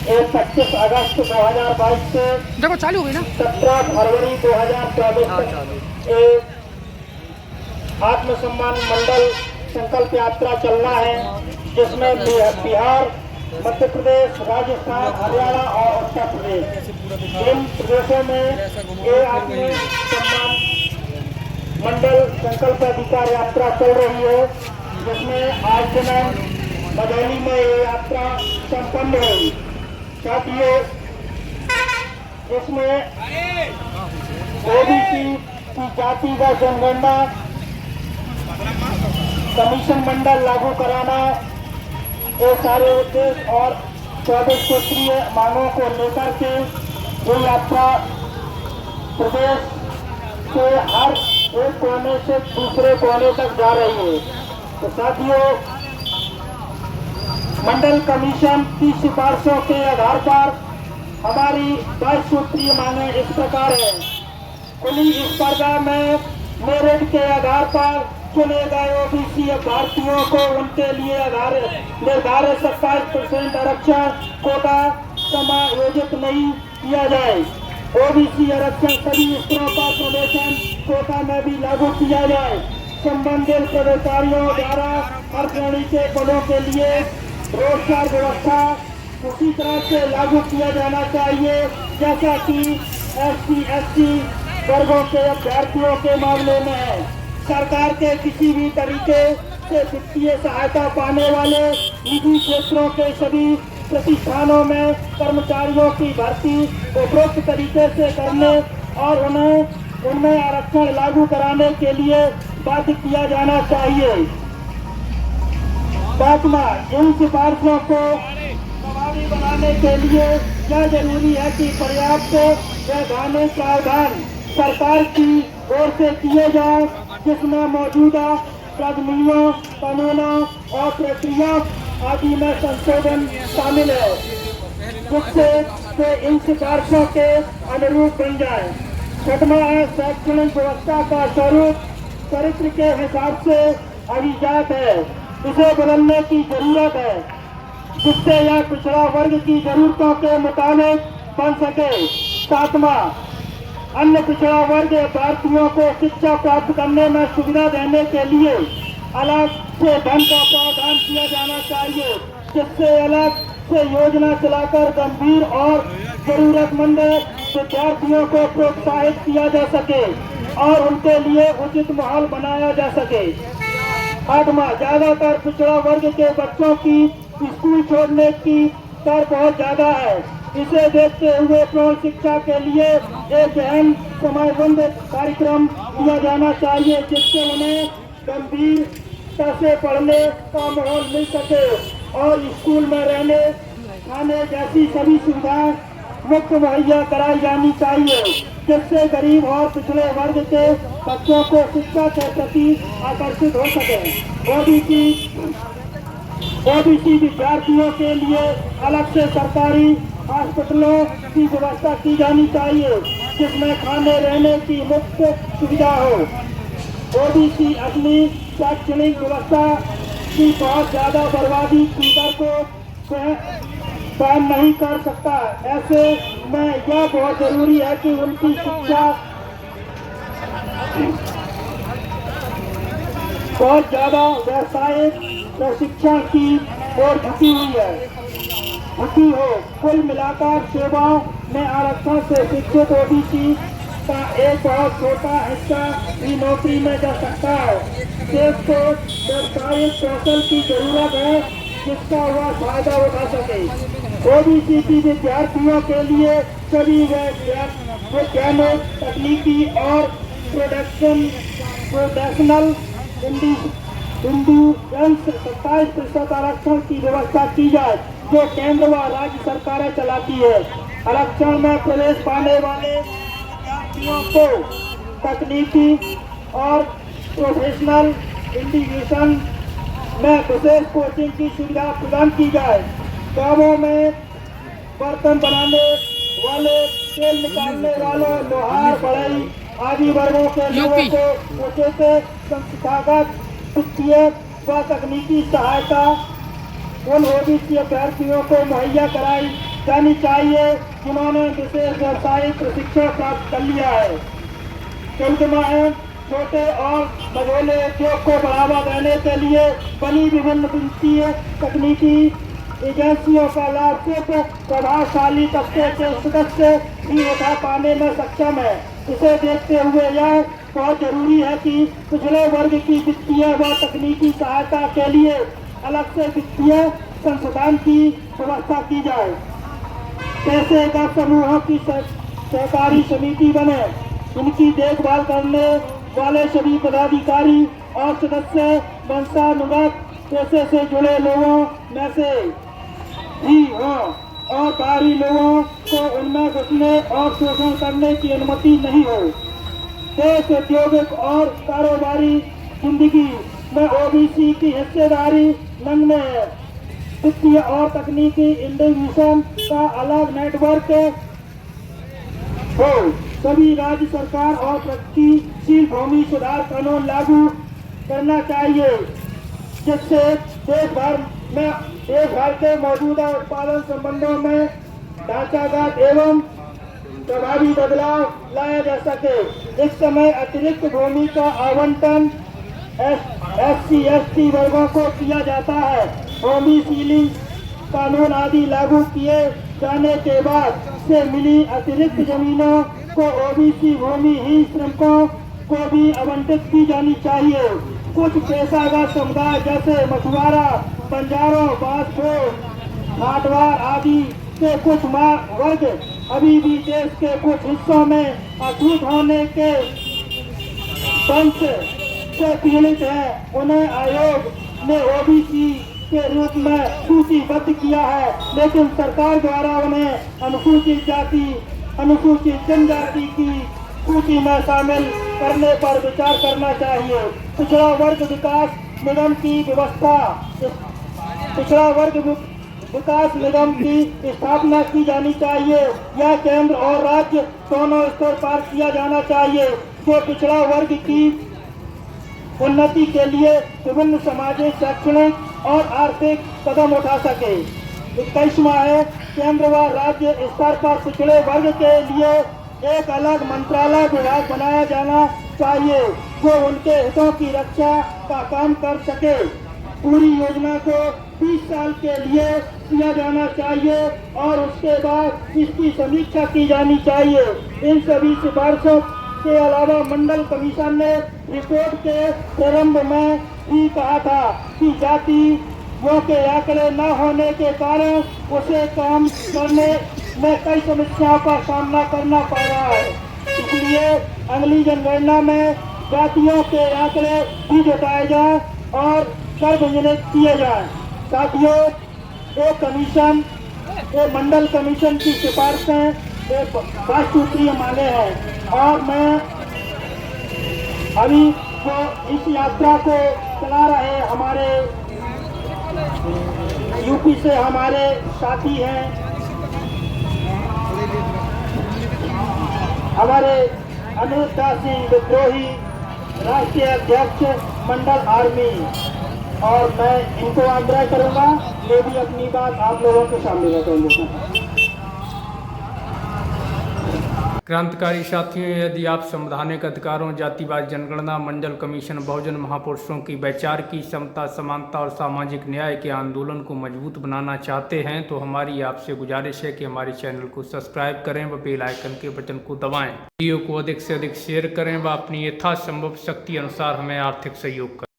एक 25 अगस्त 2022 से देखो चालू हो गई ना 17 फरवरी 2024 तक एक आत्मसम्मान मंडल संकल्प यात्रा चलना है, जिसमें बिहार, मध्य प्रदेश, राजस्थान, हरियाणा और उत्तर प्रदेश, इन प्रदेशों में ये आत्मसम्मान मंडल संकल्प अधिकार यात्रा चल रही है, जिसमें आज दिनांक मझौली में ये यात्रा संपन्न हुई। साथियों, इसमें ओबीसी की जातिगत जनगणना कमीशन मंडल लागू कराना, ये सारे उद्देश्य और 24 सूत्रीय मांगों को लेकर के ये यात्रा प्रदेश के हर एक कोने से दूसरे कोने तक जा रही है। तो साथियों, मंडल कमीशन की सिफारिशों के आधार पर हमारी 22 सूत्रीय मांगे इस प्रकार है। खुली स्पर्धा में मेरिट के आधार पर चुने गए ओबीसी अभ्यर्थियों को उनके लिए निर्धारित 27% आरक्षण कोटा समायोजित नहीं किया जाए। ओबीसी आरक्षण सभी स्तरों पर प्रवेशन कोटा में भी लागू किया जाए। संबंधित पदाधिकारियों द्वारा हर श्रेणी के पदों के लिए रोजगार व्यवस्था उसी तरह से लागू किया जाना चाहिए जैसा कि SC, ST वर्गों के अभ्यर्थियों के मामले में है। सरकार के किसी भी तरीके से वित्तीय सहायता पाने वाले निजी क्षेत्रों के सभी प्रतिष्ठानों में कर्मचारियों की भर्ती उपरोक्त तरीके से करने और उनमें आरक्षण लागू कराने के लिए बाध्य किया जाना चाहिए। पांचवा, इन सिफारिशों को प्रभावी बनाने के लिए यह जरूरी है कि पर्याप्त वैधानिक प्रावधान सरकार की ओर से किए जाए, जिसमें मौजूदा प्रावधानों, कानूनों और प्रक्रिया आदि में संशोधन शामिल है, जिससे वे इन सिफारिशों के अनुरूप बन जाए। छठवां है, शैक्षणिक व्यवस्था का स्वरूप चरित्र के हिसाब से अभिजात है, इसे बदलने की जरूरत है, जिससे यह पिछड़ा वर्ग की जरूरतों के मुताबिक बन सके। सातवां, अन्य पिछड़ा वर्ग अभ्यर्थियों को शिक्षा प्राप्त करने में सुविधा देने के लिए अलग से धन का प्रावधान किया जाना चाहिए, जिससे अलग से योजना चलाकर गंभीर और जरूरतमंद विद्यार्थियों को प्रोत्साहित किया जा सके और उनके लिए उचित माहौल बनाया जा सके। आठवां, ज्यादातर पिछड़ा वर्ग के बच्चों की स्कूल छोड़ने की दर बहुत ज्यादा है। इसे देखते हुए प्रौढ़ शिक्षा के लिए एक गहन समयबद्ध कार्यक्रम दिया जाना चाहिए, जिससे उन्हें गंभीरता से पढ़ने का माहौल मिल सके और स्कूल में रहने खाने जैसी सभी सुविधाएं मुफ्त मुहैया कराई जानी चाहिए, जिससे गरीब और पिछड़े वर्ग के बच्चों को शिक्षा के प्रति आकर्षित हो सके। ओबीसी विद्यार्थियों के लिए अलग से सरकारी हॉस्पिटलों की व्यवस्था की जानी चाहिए, जिसमें खाने रहने की मुफ्त सुविधा हो। ओबीसी अपनी शैक्षणिक व्यवस्था की बहुत ज्यादा बर्बादी की दर को सहन नहीं कर सकता। ऐसे में यह बहुत जरूरी है कि उनकी शिक्षा बहुत ज्यादा व्यावसायिक प्रशिक्षण की ओर झुकी हो। कुल मिलाकर सेवाओं में आरक्षण से शिक्षित ओबीसी का एक बहुत छोटा हिस्सा ही नौकरी में जा सकता है। देश को व्यावसायिक कौशल की जरूरत है, जिसका वह फायदा उठा सके। ओबीसी की विद्यार्थियों के लिए सभी वैज्ञानिक, तकनीकी और प्रोफेशनल इंडिविजुअल्स 27% आरक्षण की व्यवस्था की जाए, जो केंद्र व राज्य सरकारें चलाती है। आरक्षण में प्रवेश पाने वाले विद्यार्थियों को तकनीकी और प्रोफेशनल इंडिविजुअल में विशेष कोचिंग की सुविधा प्रदान की जाए। गाँवों में बर्तन बनाने वाले, तेल निकालने वाले, लोहार, बढ़ई आदि वर्गों के लोगों को उचित संस्थागत, वित्तीय व तकनीकी सहायता उन ओबीसी अभ्यर्थियों को मुहैया कराई जानी चाहिए जिन्होंने विशेष व्यावसायिक प्रशिक्षण प्राप्त कर लिया है। में छोटे और मझोले उद्योग को बढ़ावा देने के लिए बनी विभिन्न वित्तीय तकनीकी एजेंसियों का लाभ सिर्फ प्रभावशाली तबके के सदस्य ही उठा पाने में सक्षम है। इसे देखते हुए यह बहुत जरूरी है कि पिछड़े वर्ग की वित्तीय व तकनीकी सहायता के लिए अलग से वित्तीय संसाधन की व्यवस्था की जाए। पैसे का समूहों की सहकारी समिति बने, इनकी देखभाल करने वाले सभी पदाधिकारी और सदस्य वंशानुगत पैसे से जुड़े लोगों में से ही हों और बाहरी लोगों को उनमें घुसने और शोषण करने की अनुमति नहीं हो। देश औद्योगिक और कारोबारी जिंदगी में ओबीसी की हिस्सेदारी नगण्य है। वित्तीय और तकनीकी इंडिविजुअल का अलग नेटवर्क हो। सभी राज्य सरकार और प्रगतिशील भूमि सुधार कानून लागू करना चाहिए, जिससे देश भर के मौजूदा उत्पादन संबंधों में ढांचागत एवं प्रभावी बदलाव लाया जा सके। इस समय अतिरिक्त भूमि का आवंटन SC/ST वर्गों को किया जाता है। भूमि सीलिंग कानून आदि लागू किए जाने के बाद से मिली अतिरिक्त जमीनों को ओबीसी भूमिहीन श्रमिकों को भी आवंटित की जानी चाहिए। कुछ पेशागत समुदाय जैसे मछुआरा, बंजारों, बांसफोड़, घाटवार आदि के कुछ वर्ग अभी भी देश के कुछ हिस्सों में अछूत होने के वंश से पीड़ित है। उन्हें आयोग ने ओबीसी के रूप में सूचीबद्ध किया है, लेकिन सरकार द्वारा उन्हें अनुसूचित जाति, अनुसूचित जनजाति की सूची में शामिल करने पर विचार करना चाहिए। पिछड़ा वर्ग विकास निगम की व्यवस्था, पिछड़ा वर्ग विकास निगम की स्थापना की जानी चाहिए। यह केंद्र और राज्य दोनों स्तर पर किया जाना चाहिए, जो पिछड़ा वर्ग की उन्नति के लिए विभिन्न सामाजिक, शैक्षणिक और आर्थिक कदम उठा सके। 21वां है, केंद्र व राज्य स्तर पर पिछड़े वर्ग के लिए एक अलग मंत्रालय विभाग बनाया जाना चाहिए, जो उनके हितों की रक्षा का काम कर सके। पूरी योजना को 20 साल के लिए किया जाना चाहिए और उसके बाद इसकी समीक्षा की जानी चाहिए। इन सभी सिफारिशों के अलावा मंडल कमीशन ने रिपोर्ट के प्रारंभ में भी कहा था कि जाति के आंकड़े न होने के कारण उसे काम करने में कई समस्याओं का सामना करना पड़ रहा है। इसलिए अगली जनगणना में जातियों के आंकड़े भी जुटाए जाए और सार्वजनिक किए जाए। साथियों, एक मंडल कमीशन की सिफारिशें एक राष्ट्रीय मांगे हैं और मैं अभी जो इस यात्रा को चला रहे हमारे यूपी से हमारे साथी हैं, हमारे अनुदास सिंह विद्रोही राष्ट्रीय अध्यक्ष मंडल आर्मी, और मैं इनको आग्रह करूंगा ये भी अपनी बात आप लोगों के सामने रखेंगे। क्रांतिकारी साथियों, यदि आप संवैधानिक अधिकारों, जातिवाद जनगणना, मंडल कमीशन, बहुजन महापुरुषों की वैचारिक समता, समानता और सामाजिक न्याय के आंदोलन को मजबूत बनाना चाहते हैं तो हमारी आपसे गुजारिश है कि हमारे चैनल को सब्सक्राइब करें व बेल आइकन के बटन को दबाएं। वीडियो को अधिक से अधिक शेयर करें व अपनी यथासंभव शक्ति अनुसार हमें आर्थिक सहयोग करें।